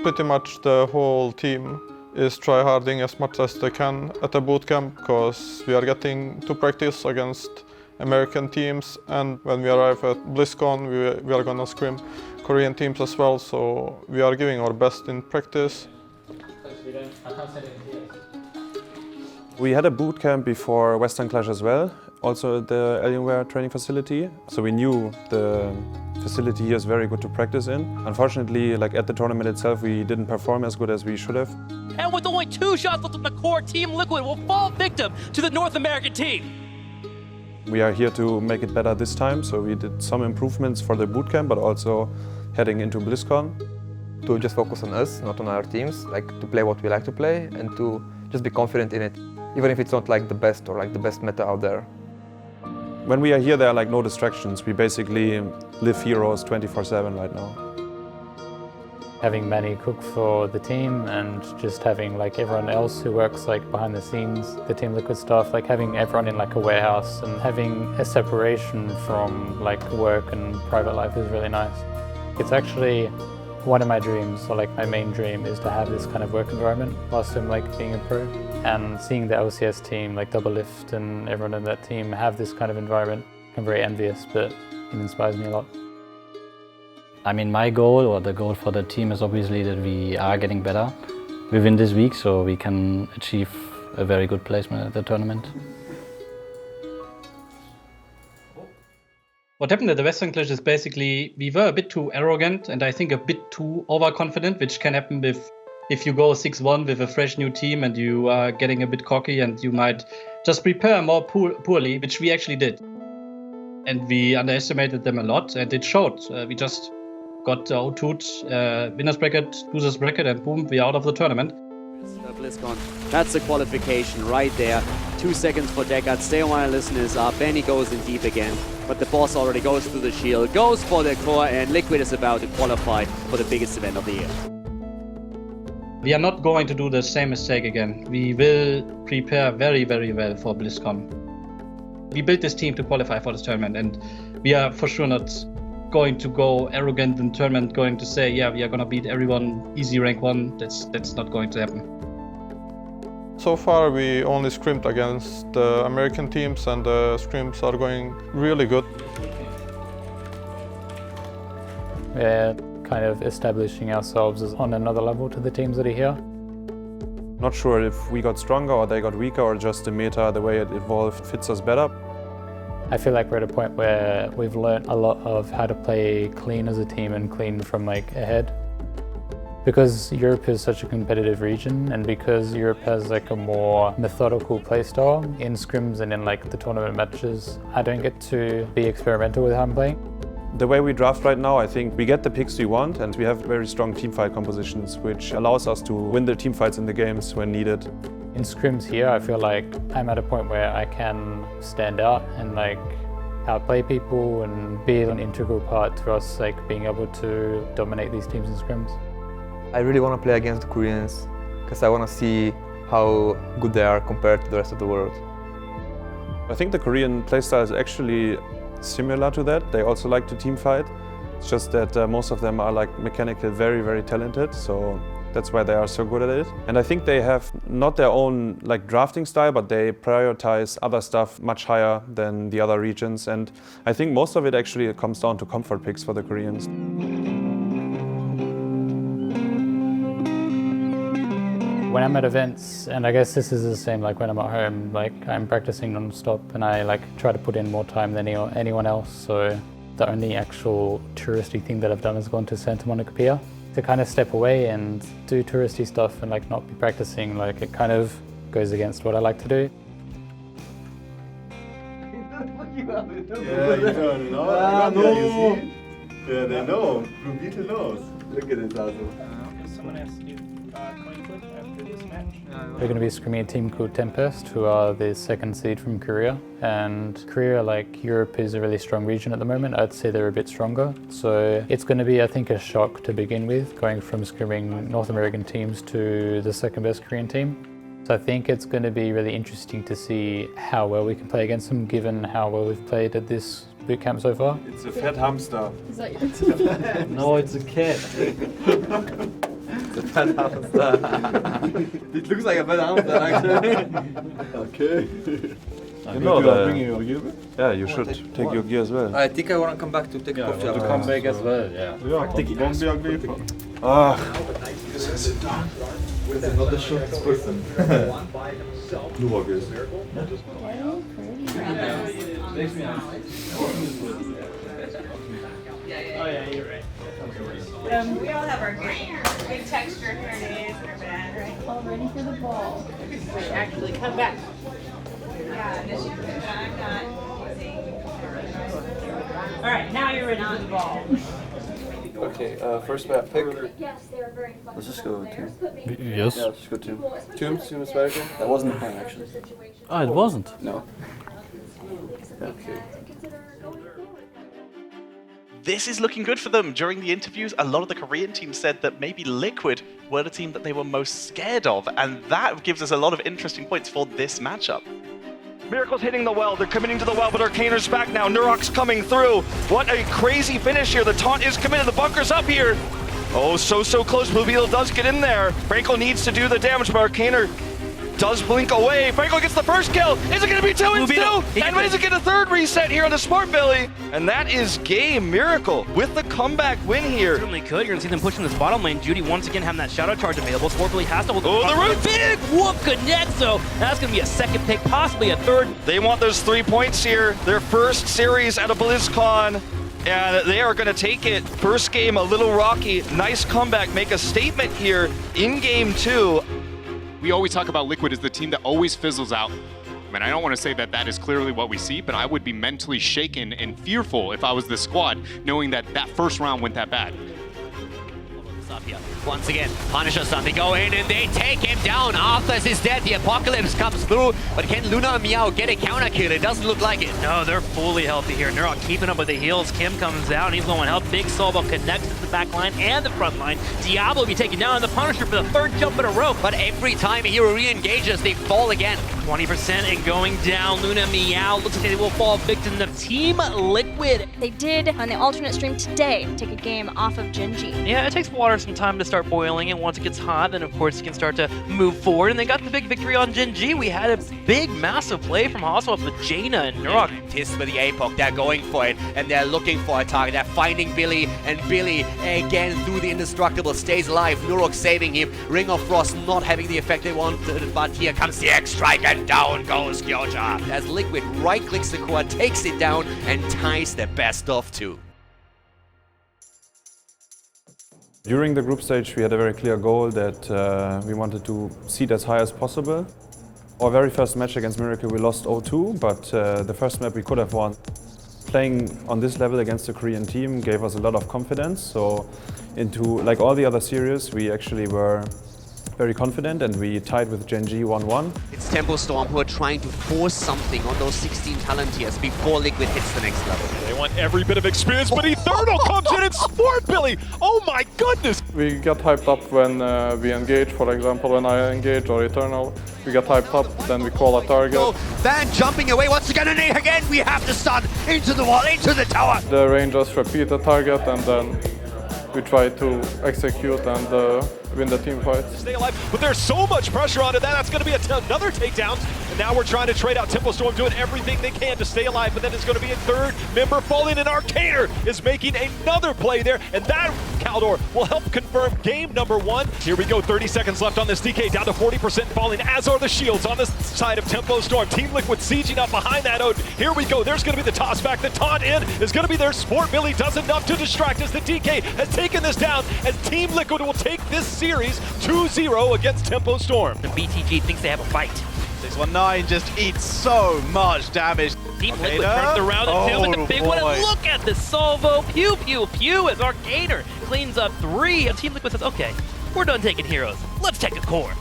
Pretty much the whole team is tryharding as much as they can at the bootcamp because we are getting to practice against American teams, and when we arrive at BlizzCon we are gonna scrim Korean teams as well, so we are giving our best in practice. We had a boot camp before Western Clash as well, also at the Alienware training facility. So we knew the facility here is very good to practice in. Unfortunately, like at the tournament itself, we didn't perform as good as we should have. And with only 2 shots left on the core, Team Liquid will fall victim to the North American team. We are here to make it better this time, so we did some improvements for the boot camp, but also heading into BlizzCon. To just focus on us, not on our teams, like to play what we like to play and to just be confident in it, even if it's not like the best or like the best meta out there. When we are here, there are like no distractions. We basically live heroes 24/7 right now. Having Manny cook for the team and just having like everyone else who works like behind the scenes, the Team Liquid staff, like having everyone in like a warehouse and having a separation from like work and private life is really nice. It's actually one of my dreams, or like my main dream, is to have this kind of work environment whilst I'm like being a pro. And seeing the LCS team, like Double Lift and everyone in that team have this kind of environment, I'm very envious, but it inspires me a lot. I mean, my goal, or the goal for the team, is obviously that we are getting better within this week so we can achieve a very good placement at the tournament. What happened at the Western Clash is basically we were a bit too arrogant and I think a bit too overconfident, which can happen if you go 6-1 with a fresh new team and you are getting a bit cocky and you might just prepare more poorly, which we actually did. And we underestimated them a lot and it showed. We just got O2'd winner's bracket, loser's bracket, and boom, we're out of the tournament. BlizzCon, that's the qualification right there. 2 seconds for Deckard, stay on while listeners up. Benny goes in deep again, but the boss already goes through the shield, goes for the core, and Liquid is about to qualify for the biggest event of the year. We are not going to do the same mistake again. We will prepare very, very well for BlizzCon. We built this team to qualify for this tournament, and we are for sure not going to go arrogant in tournament, going to say, yeah, we are going to beat everyone easy rank 1. That's not going to happen. So far we only scrimmed against the American teams and the scrims are going really good. We're kind of establishing ourselves as on another level to the teams that are here. Not sure if we got stronger or they got weaker or just the meta, the way it evolved, fits us better. I feel like we're at a point where we've learned a lot of how to play clean as a team and clean from like ahead. Because Europe is such a competitive region and because Europe has like a more methodical playstyle in scrims and in like the tournament matches, I don't get to be experimental with how I'm playing. The way we draft right now, I think we get the picks we want and we have very strong teamfight compositions, which allows us to win the teamfights in the games when needed. In scrims here, I feel like I'm at a point where I can stand out and like outplay people and be an integral part to us like being able to dominate these teams in scrims. I really want to play against the Koreans because I want to see how good they are compared to the rest of the world. I think the Korean playstyle is actually similar to that. They also like to team fight. It's just that most of them are like mechanically very, very talented, so that's why they are so good at it. And I think they have not their own like drafting style, but they prioritize other stuff much higher than the other regions. And I think most of it actually comes down to comfort picks for the Koreans. When I'm at events, and I guess this is the same like when I'm at home, like I'm practicing non-stop and I like try to put in more time than anyone else. So the only actual touristy thing that I've done is gone to Santa Monica Pier. To kind of step away and do touristy stuff and like not be practicing, like it kind of goes against what I like to do. Yeah, you don't know. No. Yeah, they know. Blue Beetle knows. Look at it, also. Someone has to do coin flip after this match. We're going to be scrimming a team called Tempest, who are the 2nd seed from Korea. And Korea, like Europe, is a really strong region at the moment. I'd say they're a bit stronger. So it's going to be, I think, a shock to begin with, going from scrimming North American teams to the 2nd best Korean team. So I think it's going to be really interesting to see how well we can play against them, given how well we've played at this boot camp so far. It's a fat hamster. Is that your No, it's a cat. The bad hamster. It looks like a bad hamster, actually. Okay. You know bringing your gear? Yeah, you should take your gear as well. I think I want to come back to take a coffee. To come back as well, yeah. Don't be ugly. Sit down. With another short person. NUROK is. Oh yeah, you're right. We all have our good texture days that are bad, right? All ready for the ball. Wait, actually, come back. Yeah, this you can, I'm not. All right, now you're ready for the ball. Okay, first map pick. Yes, they are very fun. Let's just go with Tomb. Yes. Yeah, let's just go Tomb. Tomb is very good. That wasn't the plan, actually. Oh, it wasn't? No. Okay. This is looking good for them. During the interviews, a lot of the Korean teams said that maybe Liquid were the team that they were most scared of, and that gives us a lot of interesting points for this matchup. Miracle's hitting the well, they're committing to the well, but ARCANER's back now. NUROK's coming through. What a crazy finish here. The taunt is committed, the bunker's up here. Oh, so close. Blue Beetle does get in there. Franco needs to do the damage, but ARCANER does blink away. Franco gets the first kill. Is it going to be 2 and 2? And does it get a third reset here on the SPORTBILLY? And that is game. Miracle with the comeback win here. Certainly could. You're going to see them pushing this bottom lane. Judy once again having that shadow charge available. SPORTBILLY has to hold the root. Big whoop connects, so that's going to be a second pick, possibly a third. They want those 3 points here. Their first series at a BlizzCon. And they are going to take it. First game, a little rocky. Nice comeback. Make a statement here in game 2. We always talk about Liquid as the team that always fizzles out. I mean, I don't want to say that that is clearly what we see, but I would be mentally shaken and fearful if I was the squad, knowing that that first round went that bad. Once again, Punishers on, they go in and they take him down. Arthas is dead, the Apocalypse comes through, but can Luna and Meow get a counter kill? It doesn't look like it. No, they're fully healthy here. NUROK keeping up with the heals. Kim comes out, and he's going to help. Big Solvo connects to the back line and the front line. Diablo will be taken down, and the Punisher for the third jump in a row. But every time Hero re-engages, they fall again. 20% and going down. Luna Meow looks like they will fall victim to Team Liquid. They did, on the alternate stream today, take a game off of Genji. Yeah, it takes water some time to start boiling, and once it gets hot, then of course you can start to move forward. And they got the big victory on Genji. We had a big, massive play from HASUOBS with Jaina and NUROK. Tis with the APOC, they're going for it, and they're looking for a target. They're finding Billy, and Billy again through the indestructible stays alive. NUROK saving him. Ring of Frost not having the effect they wanted, but here comes the X-Strike, and down goes Gyoja. As Liquid right-clicks the core, takes it down, and ties the best of 2. During the group stage, we had a very clear goal that we wanted to seed as high as possible. Our very first match against Miracle, we lost 0-2, but the first map we could have won. Playing on this level against the Korean team gave us a lot of confidence. So into, like all the other series, we actually were very confident, and we tied with Genji 1-1. It's Tempo Storm who are trying to force something on those 16 Talontiers before Liquid hits the next level. They want every bit of experience, but Ethernal comes in and SPORTBILLY! Oh my goodness! We get hyped up when we engage, for example, when I engage or Ethernal. We get hyped up, then we call a target. So, Van jumping away once again, and again we have the stun into the wall, into the tower! The Rangers repeat the target, and then we try to execute and win the team fight. Stay alive, but there's so much pressure onto that. That's going to be another takedown. And now we're trying to trade out. Tempo Storm doing everything they can to stay alive, but then there's going to be a third member falling, and ARCANER is making another play there, and that Caldor will help confirm game number 1. Here we go, 30 seconds left on this DK, down to 40% falling, as are the shields on the side of Tempo Storm. Team Liquid sieging up behind that Odin. Here we go, there's going to be the toss back. The taunt in is going to be there. SPORTBILLY does enough to distract as the DK has taken this down, as Team Liquid will take this series 2-0 against Tempo Storm. The BTG thinks they have a fight. 619 just eats so much damage. Team Liquid turns around and 2 with the big one, and look at the Solvo. Pew, pew, pew, as ARCANER cleans up 3. And Team Liquid says, okay, we're done taking heroes. Let's take a core.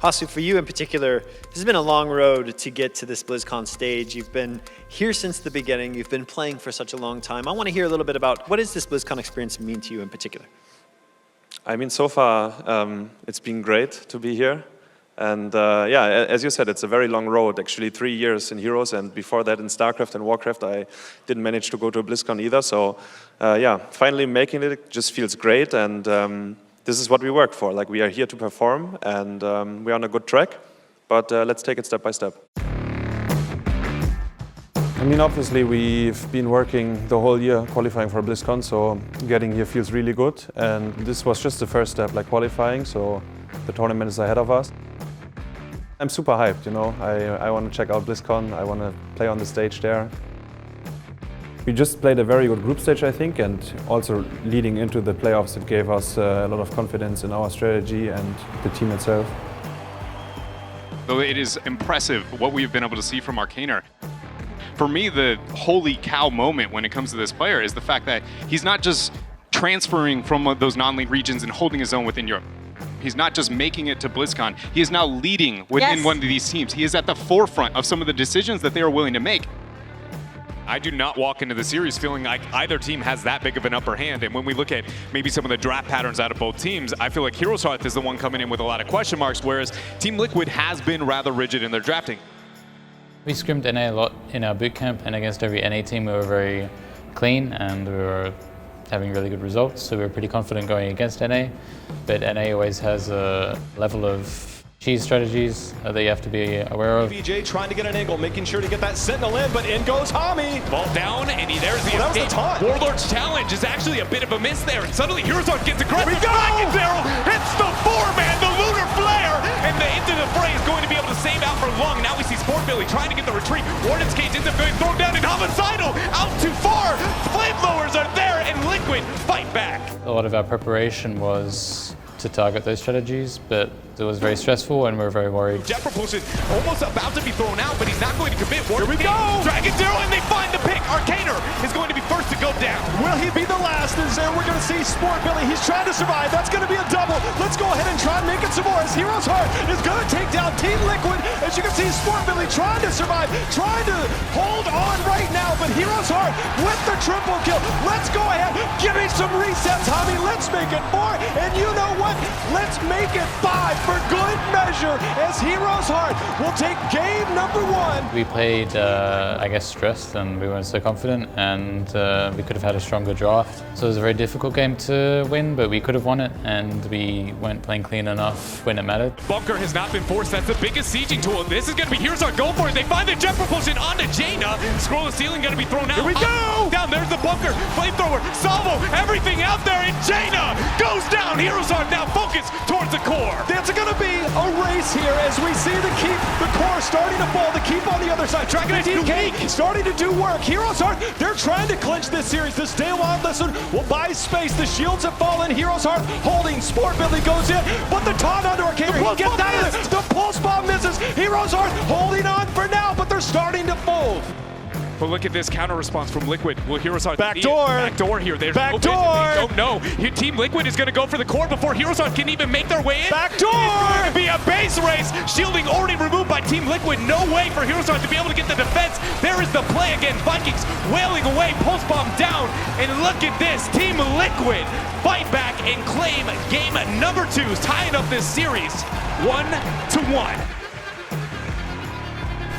Hasu, for you in particular, this has been a long road to get to this BlizzCon stage. You've been here since the beginning. You've been playing for such a long time. I want to hear a little bit about what does this BlizzCon experience mean to you in particular? I mean, so far, it's been great to be here. And yeah, as you said, it's a very long road, actually 3 years in Heroes, and before that in StarCraft and Warcraft, I didn't manage to go to a BlizzCon either. So yeah, finally making it just feels great, and this is what we work for. Like, we are here to perform, and we're on a good track, but let's take it step by step. I mean, obviously, we've been working the whole year qualifying for BlizzCon, so getting here feels really good, and this was just the first step, like qualifying, so the tournament is ahead of us. I'm super hyped, you know. I want to check out BlizzCon, I want to play on the stage there. We just played a very good group stage, I think, and also leading into the playoffs, it gave us a lot of confidence in our strategy and the team itself. So it is impressive what we've been able to see from ARCANER. For me, the holy cow moment when it comes to this player is the fact that he's not just transferring from those non-league regions and holding his own within Europe. He's not just making it to BlizzCon, he is now leading within one of these teams. He is at the forefront of some of the decisions that they are willing to make. I do not walk into the series feeling like either team has that big of an upper hand. And when we look at maybe some of the draft patterns out of both teams, I feel like Heroes Hearth is the one coming in with a lot of question marks, whereas Team Liquid has been rather rigid in their drafting. We scrimmed NA a lot in our boot camp, and against every NA team we were very clean and we were having really good results, so we were pretty confident going against NA. But NA always has a level of cheese strategies that you have to be aware of. BJ trying to get an angle, making sure to get that Sentinel in, but in goes Hami. Ball down, and there's the escape. Warlord's challenge is actually a bit of a miss there, and suddenly Heroes Hearth gets aggressive. Daryl hits the 4-man, the Lunar Flare, and the Into the Fray is going to be able to save out for long. Now we see SPORTBILLY trying to get the retreat. Warden's Cage ends up going thrown down, and Homicidal out too far. Flamethrowers are there, and Liquid fight back. A lot of our preparation was to target those strategies, but it was very stressful and we were very worried. Jet Propulsion almost about to be thrown out, but he's not going to commit. Here we go! Dragon Daryl, and they find the pick. ARCANER is going to be first to go down. Will he be the last? Is there? We're going to see SPORTBILLY. He's trying to survive. That's going to be a double. Let's go ahead and try and make it some more as Heroes Hearth is going to take down Team Liquid. As you can see, SPORTBILLY trying to survive, trying to hold on right now, but Heroes Hearth with the triple kill. Let's go ahead, give me some resets, Hami. Let's make it 4, and you know what? Let's make it 5 for good measure as Heroes Hearth will take game number 1. We played, I guess, stressed and we weren't so confident, and we could have had a stronger draft. So it was a very difficult game to win, but we could have won it, and we weren't playing clean enough when it mattered. Bunker has not been forced. That's the biggest sieging tool. This is going to be Heroes Hearth. Go for it. They find the jet propulsion onto Jaina. Scroll of Ceiling going to be thrown out. Here we go! Down, there's the bunker. Flamethrower, Salvo, everything out there, and Jaina goes down. Heroes Hearth now focus towards the core. That's going to be a race here as we see the core starting to fall. The keep on the other side. Dragon DK starting to do work. Heroes Hearth, they're trying to clinch this series. The Stay Wild Listen will buy space. The shields have fallen. Heroes Hearth holding. SPORTBILLY goes in, but the taunt onto ARCANER. He gets out of it. The pulse bomb misses. Heroes Hearth holding on for now, but they're starting to fold. But look at this counter response from Liquid. Will Heroes Hearth backdoor here? There's backdoor. They don't know. Team Liquid is going to go for the core before Heroes Hearth can even make their way in. Backdoor. It's going to be a base race. Shielding already removed by Team Liquid. No way for Heroes Hearth to be able to get the defense. There is the play again. Vikings wailing away. Pulse bomb down. And look at this. Team Liquid fight back and claim game number 2, tying up this series 1-1.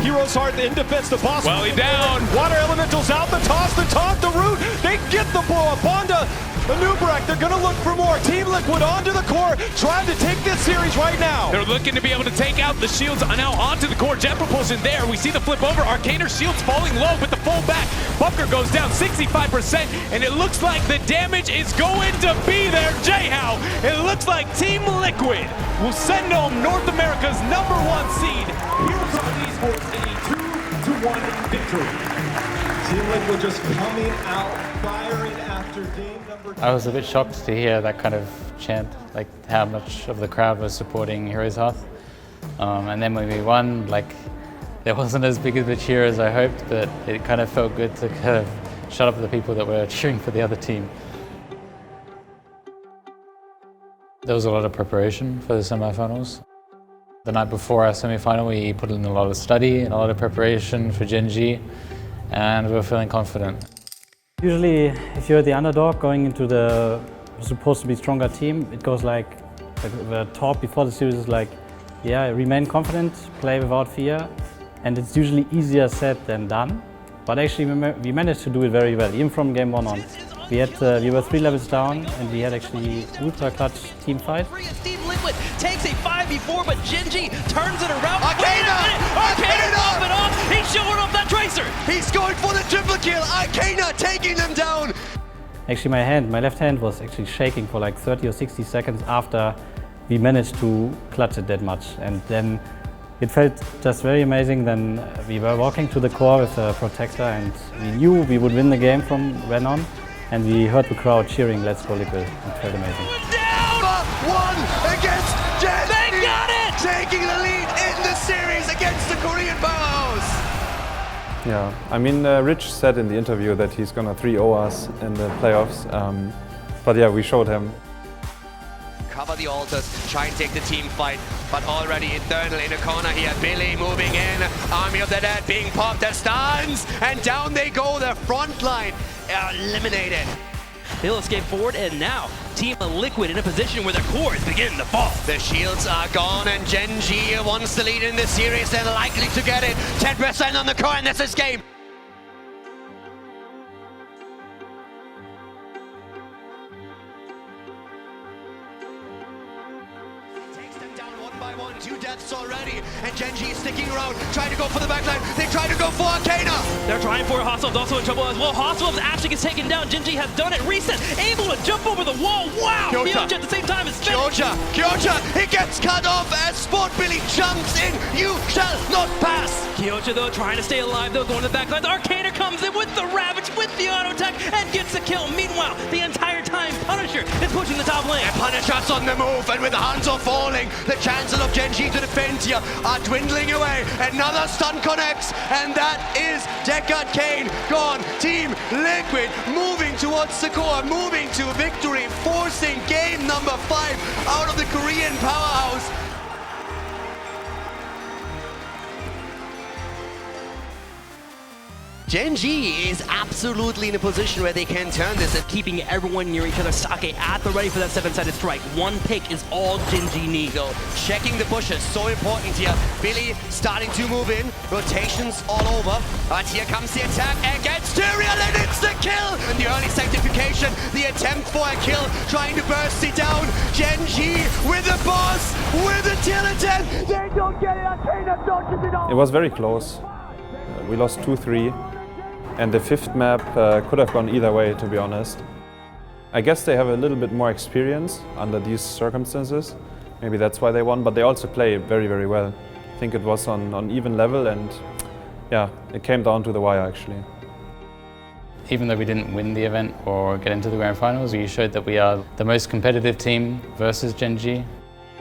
Heroes Hearth in defense, the boss. Well, he down. Water Elementals out, the toss, the taunt, the root. They get the blow up onto the Nubarak. They're going to look for more. Team Liquid onto the core, trying to take this series right now. They're looking to be able to take out the shields now onto the core. Jet propulsion there. We see the flip over. ARCANER shields falling low with the full back. Bunker goes down 65%, and it looks like the damage is going to be there. J-How, it looks like Team Liquid will send home North America's #1 seed. Heroes Hearth Esports a 2-1 victory. Team Liquid just coming out firing after game number 2. I was a bit shocked to hear that kind of chant, like how much of the crowd was supporting Heroes Hearth. And then when we won, like, there wasn't as big of a cheer as I hoped, but it kind of felt good to kind of shut up the people that were cheering for the other team. There was a lot of preparation for the semifinals. The night before our semi-final, we put in a lot of study and a lot of preparation for Gen G, and we were feeling confident. Usually, if you're the underdog going into the supposed to be stronger team, it goes like the talk before the series is like, Yeah, remain confident, play without fear, and it's usually easier said than done. But actually we managed to do it very well, even from game 1 on. We were 3 levels down and we had actually ultra clutch team fight. Team Liquid takes a 5v4, but Genji turns it around. ARCANER! ARCANER off and off! He's showing off that Tracer! He's going for the triple kill! ARCANER taking them down! Actually my left hand was actually shaking for like 30 or 60 seconds after we managed to clutch it that much. And then it felt just very amazing. Then we were walking to the core with a protector and we knew we would win the game from then on. And we heard the crowd cheering, "Let's go Liquid." It felt amazing. Down! 1 against Jen! They got it! Taking the lead in the series against the Korean powerhouse! Yeah, I mean, Rich said in the interview that he's gonna 3-0 us in the playoffs. But yeah, we showed him. Cover the altars, try and take the team fight, but already Ethernal in a corner here. Billy moving in, Army of the Dead being popped as stuns, and down they go, the front line eliminated. They'll escape forward, and now Team Liquid in a position where their core is beginning to fall. The shields are gone, and Genji wants the lead in the series. They're likely to get it. 10% on the core, and this is game. By 1, 2 deaths already, and Genji is sticking around, trying to go for the backline. They try to go for ARCANER. They're trying for HASUOBS, also in trouble as well. HASUOBS actually gets taken down. Genji has done it. Reset, able to jump over the wall. Wow! Kyoja at the same time is finished. Kyoja, he gets cut off as SPORTBILLY jumps in. You shall not pass. Kyoja though trying to stay alive though, going to the backline. ARCANER comes in with the Ravage, with the auto attack, and gets the kill. Meanwhile, the entire time Punisher is pushing the top lane. And Punisher's on the move, and with the hands are falling, the chances of Genji to defend here are dwindling away. Another stun connects, and that is Deckard Cain gone. Team Liquid moving towards the core, moving to victory, forcing game number 5 out of the Korean powerhouse. Genji is absolutely in a position where they can turn this and keeping everyone near each other. Sake at the ready for that 7-sided strike. One pick is all Genji needs. So checking the bushes, so important here. Billy starting to move in, rotations all over. But here comes the attack against Tyrael, and it's the kill! And the early sanctification, the attempt for a kill, trying to burst it down. Genji with the boss, with the Tillerton. They don't get it, ARCANER dodges it all. It was very close. We lost 2-3. And the 5th map could have gone either way, to be honest. I guess they have a little bit more experience under these circumstances. Maybe that's why they won, but they also play very, very well. I think it was on even level, and yeah, it came down to the wire actually. Even though we didn't win the event or get into the grand finals, we showed that we are the most competitive team versus Genji.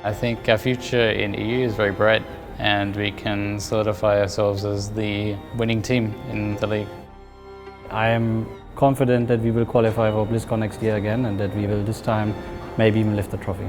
I think our future in EU is very bright, and we can solidify ourselves as the winning team in the league. I am confident that we will qualify for BlizzCon next year again, and that we will this time maybe even lift the trophy.